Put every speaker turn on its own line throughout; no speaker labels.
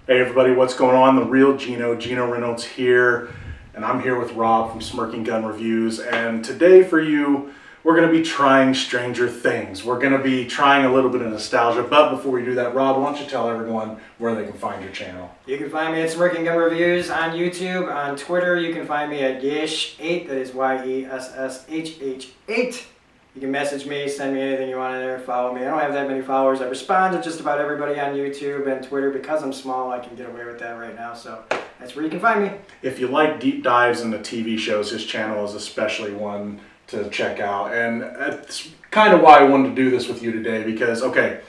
Hey everybody, what's going on? The real Geno Reynolds here, and I'm here with Rob from Smirking Gun Reviews, and today for you, we're going to be trying Stranger Things. We're going to be trying a little bit of nostalgia, but before we do that, Rob, why don't you tell everyone where they can find your channel?
You can find me at Smirking Gun Reviews on YouTube. On Twitter, you can find me at Yesh8, that is YESSHH8. You can message me, send me anything you want in there, follow me. I don't have that many followers. I respond to just about everybody on YouTube and Twitter. Because I'm small, I can get away with that right now, so that's where you can find me.
If you like deep dives into TV shows, his channel is especially one to check out. And that's kind of why I wanted to do this with you today, because, okay,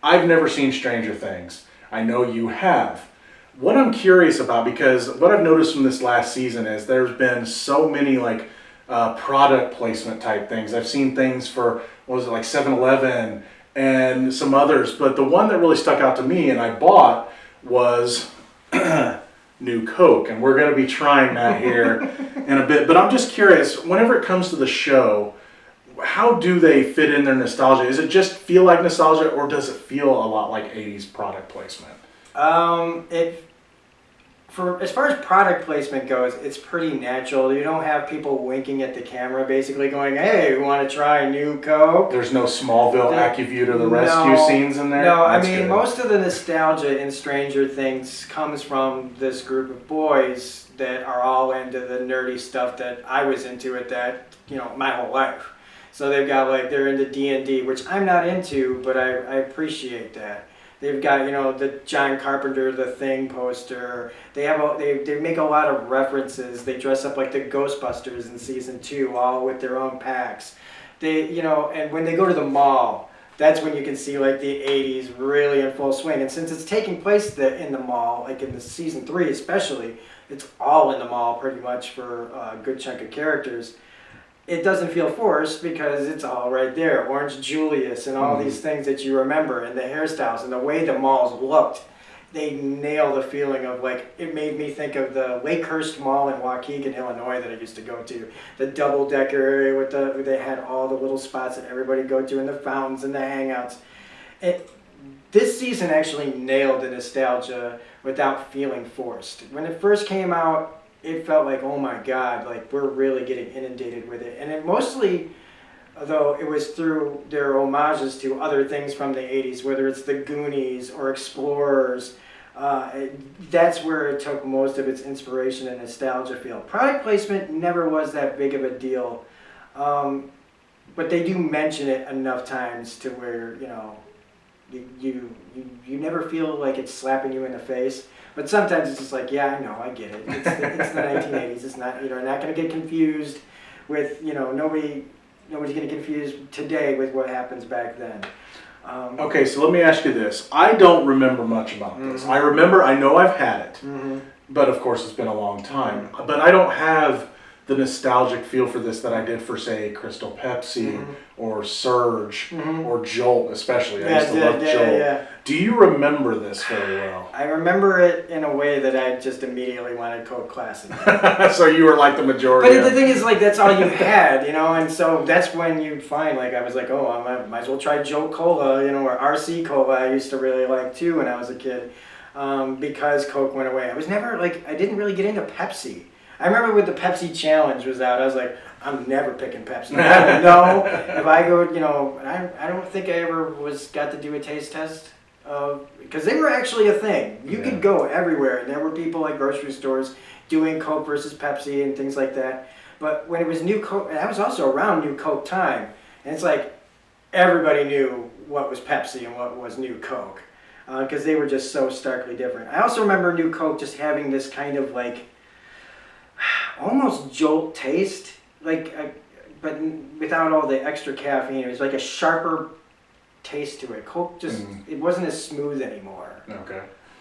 I've never seen Stranger Things. I know you have. What I'm curious about, because what I've noticed from this last season is there's been so many product placement type things. I've seen things for, what was it, like 7-Eleven and some others, but the one that really stuck out to me and I bought was New Coke, and we're going to be trying that here in a bit. But I'm just curious, whenever it comes to the show, how do they fit in their nostalgia? Is it just feel like nostalgia, or does it feel a lot like 80s product placement?
As far as product placement goes, it's pretty natural. You don't have people winking at the camera, basically going, "Hey, we want to try New Coke."
There's no Smallville AccuView to the rescue scenes in there?
No,
That's
I mean,
good.
most of the nostalgia in Stranger Things comes from this group of boys that are all into the nerdy stuff that I was into at that, my whole life. So they've got they're into D&D, which I'm not into, but I appreciate that. They've got, the John Carpenter, The Thing poster. They make a lot of references. They dress up like the Ghostbusters in season 2, all with their own packs. And when they go to the mall, that's when you can see the 80s really in full swing. And since it's taking place in the mall, like in the season 3 especially, it's all in the mall pretty much for a good chunk of characters. It doesn't feel forced because it's all right there. Orange Julius and all these things that you remember, and the hairstyles and the way the malls looked. They nail the feeling of it made me think of the Lakehurst Mall in Waukegan, Illinois that I used to go to. The double-decker area they had all the little spots that everybody go to, and the fountains and the hangouts. This season actually nailed the nostalgia without feeling forced. When it first came out, it felt like, oh my God, we're really getting inundated with it. And it mostly, though, it was through their homages to other things from the 80s, whether it's the Goonies or Explorers. That's where it took most of its inspiration and nostalgia feel. Product placement never was that big of a deal, but they do mention it enough times to where, you never feel like it's slapping you in the face. But sometimes it's just yeah, I know, I get it. It's the 1980s. It's not, not going to get confused with, nobody's going to get confused today with what happens back then.
Okay, so let me ask you this. I don't remember much about this. I know I've had it, but of course it's been a long time. But I don't have the nostalgic feel for this that I did for, say, Crystal Pepsi or Surge or Jolt, especially. I used to love Jolt.
Yeah.
Do you remember this very well?
I remember it in a way that I just immediately wanted Coke Classic.
So you were like the majority.
But the thing is, that's all you had, and so that's when you'd find, I was like, oh, I might as well try Jolt Cola, or RC Cola I used to really like too when I was a kid, because Coke went away. I was never, I didn't really get into Pepsi. I remember when the Pepsi Challenge was out, I was like, I'm never picking Pepsi. I don't know if I go, I don't think I ever got to do a taste test. Because they were actually a thing. You could go everywhere, and there were people at grocery stores doing Coke versus Pepsi and things like that. But when it was New Coke, and I was also around New Coke time, and it's everybody knew what was Pepsi and what was New Coke, because they were just so starkly different. I also remember New Coke just having this kind of almost Jolt taste, but without all the extra caffeine. It was a sharper taste to it. Coke just, it wasn't as smooth anymore.
Okay.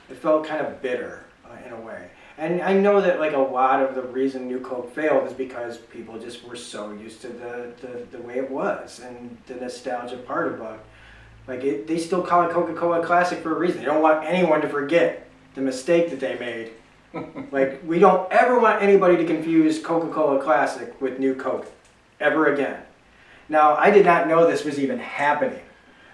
It felt kind of bitter in a way. And I know that a lot of the reason New Coke failed is because people just were so used to the way it was and the nostalgia part of it. They still call it Coca-Cola Classic for a reason. They don't want anyone to forget the mistake that they made. We don't ever want anybody to confuse Coca-Cola Classic with New Coke ever again. Now, I did not know this was even happening.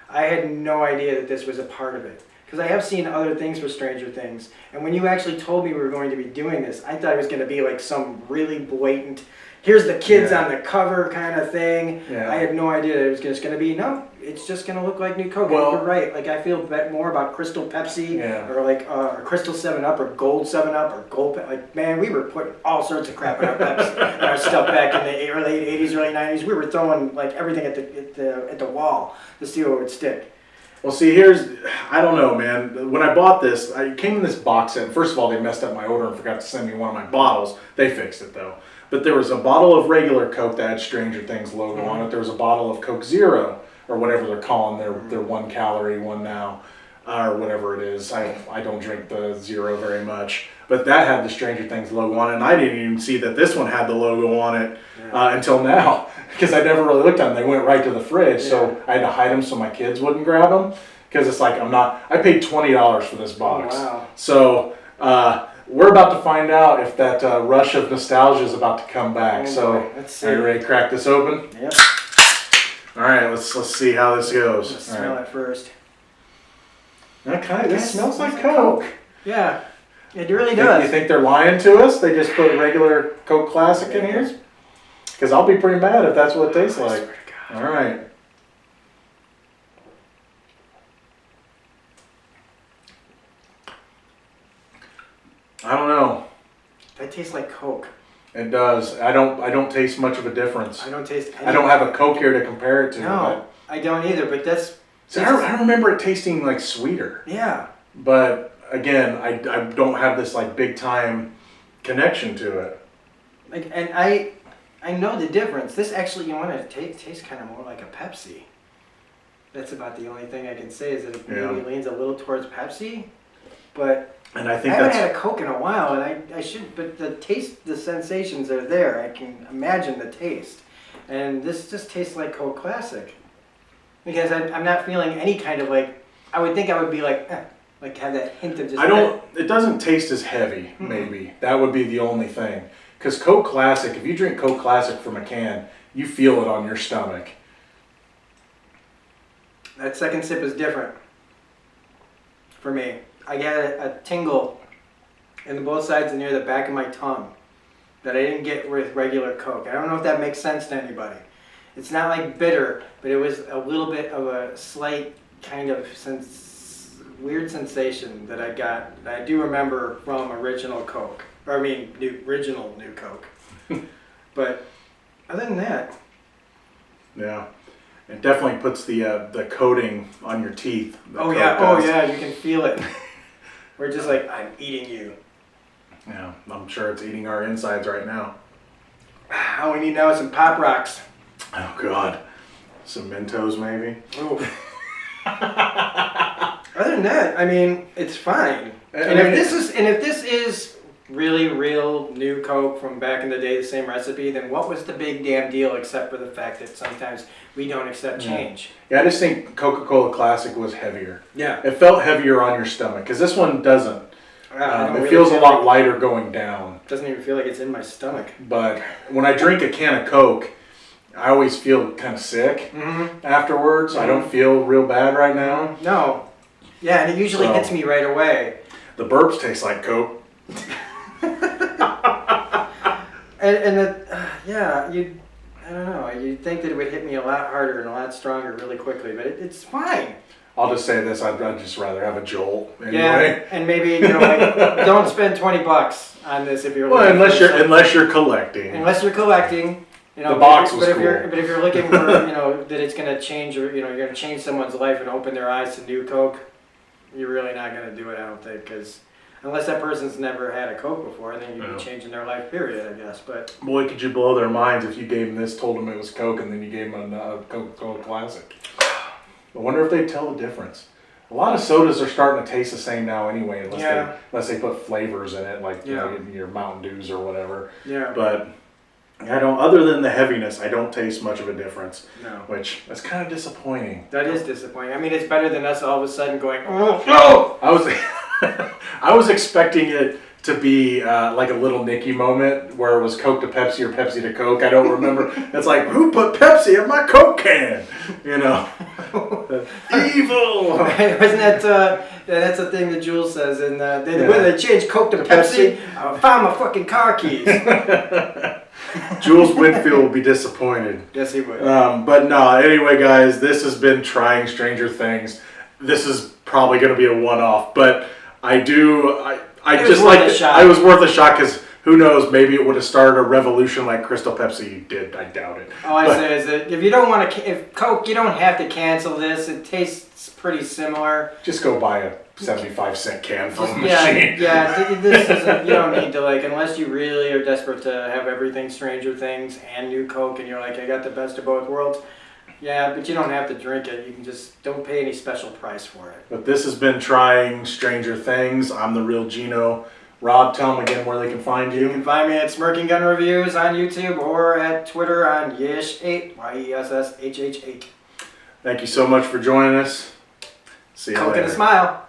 I had no idea that this was a part of it. Because I have seen other things with Stranger Things. And when you actually told me we were going to be doing this, I thought it was going to be like some really blatant, here's the kids on the cover kind of thing.
Yeah.
I had no idea it was just going to be, no, it's just going to look like new Coke.
Well,
you're right. Like, I feel more about Crystal Pepsi or like or Crystal 7-Up or Gold 7-Up or Gold Like, man, we were putting all sorts of crap in our Pepsi, in our stuff back in the late 80s, early 90s. We were throwing like everything at the wall to see what would stick.
Well, see, I don't know, man. When I bought this, I came in this box set. First of all, they messed up my order and forgot to send me one of my bottles. They fixed it, though. But there was a bottle of regular Coke that had Stranger Things logo on it. There was a bottle of Coke Zero, or whatever they're calling their 1 calorie one now, or whatever it is. I don't drink the Zero very much. But that had the Stranger Things logo on it, and I didn't even see that this one had the logo on it until now, because I never really looked at them. They went right to the fridge, so I had to hide them so my kids wouldn't grab them, because it's like I paid $20 for this box.
Oh, wow.
So we're about to find out if that rush of nostalgia is about to come back.
Let's see.
Are you ready to crack this open?
Yep.
All right, let's see how this goes.
Let's smell it first.
Okay, this smells like Coke.
Yeah. It really does.
You think they're lying to us? They just put regular Coke Classic in here? Because I'll be pretty mad if that's what it tastes like. All right. I don't know.
That tastes like Coke.
It does. I don't taste much of a difference.
I don't taste any.
I don't have a Coke here to compare it to.
No, I don't either, but that's...
So I remember it tasting like sweeter.
Yeah.
But again, I don't have this like big time connection to it.
Like, and I know the difference. This actually, you want to tastes kind of more like a Pepsi. That's about the only thing I can say is that it maybe leans a little towards Pepsi. But
and I think
haven't had a Coke in a while, and I should. But the taste, the sensations are there. I can imagine the taste, and this just tastes like Coke Classic. Because I'm not feeling any kind of like. I would think I would be like have that hint of just.
It doesn't taste as heavy. Maybe that would be the only thing. Because Coke Classic, if you drink Coke Classic from a can, you feel it on your stomach.
That second sip is different for me. I get a tingle in both sides and near the back of my tongue that I didn't get with regular Coke. I don't know if that makes sense to anybody. It's not like bitter, but it was a little bit of a slight kind of weird sensation that I got, that I do remember from original Coke. Original new Coke. But other than that.
Yeah. It definitely puts the coating on your teeth.
Oh yeah, you can feel it. We're just like, I'm eating you.
Yeah, I'm sure it's eating our insides right now.
All we need now is some Pop Rocks.
Oh God. Some Mentos maybe?
Ooh. Other than that, I mean, it's fine. If this is really real new Coke from back in the day, the same recipe, then what was the big damn deal except for the fact that sometimes we don't accept change?
Yeah, I just think Coca-Cola Classic was heavier.
Yeah.
It felt heavier on your stomach, because this one doesn't. It feels a lot lighter going down.
Doesn't even feel like it's in my stomach.
But when I drink a can of Coke, I always feel kind of sick afterwards. I don't feel real bad right now.
No. Yeah, and it usually hits me right away.
The burps taste like Coke.
I don't know. You'd think that it would hit me a lot harder and a lot stronger really quickly, but it's fine.
I'll just say this: I'd just rather have a Jolt anyway.
Yeah, and maybe don't spend $20 on this if you're.
Well, unless you're collecting.
Unless you're collecting, the
box was cool.
But if you're looking for that it's going to change, or you're going to change someone's life and open their eyes to new Coke, you're really not going to do it. I don't think, because unless that person's never had a Coke before, then you'd be changing their life, period, I guess. But
boy, could you blow their minds if you gave them this, told them it was Coke, and then you gave them a Coca-Cola Classic. I wonder if they'd tell the difference. A lot of sodas are starting to taste the same now anyway, unless they put flavors in it, like your Mountain Dews or whatever.
Yeah.
But other than the heaviness, I don't taste much of a difference.
No.
Which that's kind of disappointing.
That is disappointing. I mean, it's better than us all of a sudden going, oh no!
I was expecting it to be like a Little Nicky moment where it was Coke to Pepsi or Pepsi to Coke. I don't remember. It's like, who put Pepsi in my Coke can? You know, evil.
Wasn't that that's the thing that Jules says? And when they changed Coke to Pepsi, I found my fucking car keys.
Jules Whitfield will be disappointed.
Yes, he would.
But no, anyway, guys, this has been Trying Stranger Things. This is probably going to be a one-off, but I just like it. I was worth a shot because who knows, maybe it would have started a revolution like Crystal Pepsi did. I doubt it.
All I say is that if you don't want to, if Coke, you don't have to cancel this. It tastes pretty similar.
Just go buy a 75-cent can from the
machine.
machine.
This isn't. You don't need to unless you really are desperate to have everything Stranger Things and new Coke, and you're like, I got the best of both worlds. Yeah, but you don't have to drink it. You can just don't pay any special price for it.
But this has been Trying Stranger Things. I'm the real Geno. Rob, tell them again where they can find you.
You can find me at Smirking Gun Reviews on YouTube or at Twitter on Yesh8, YESSHH8.
Thank you so much for joining us. See you
Coke
later.
and a smile.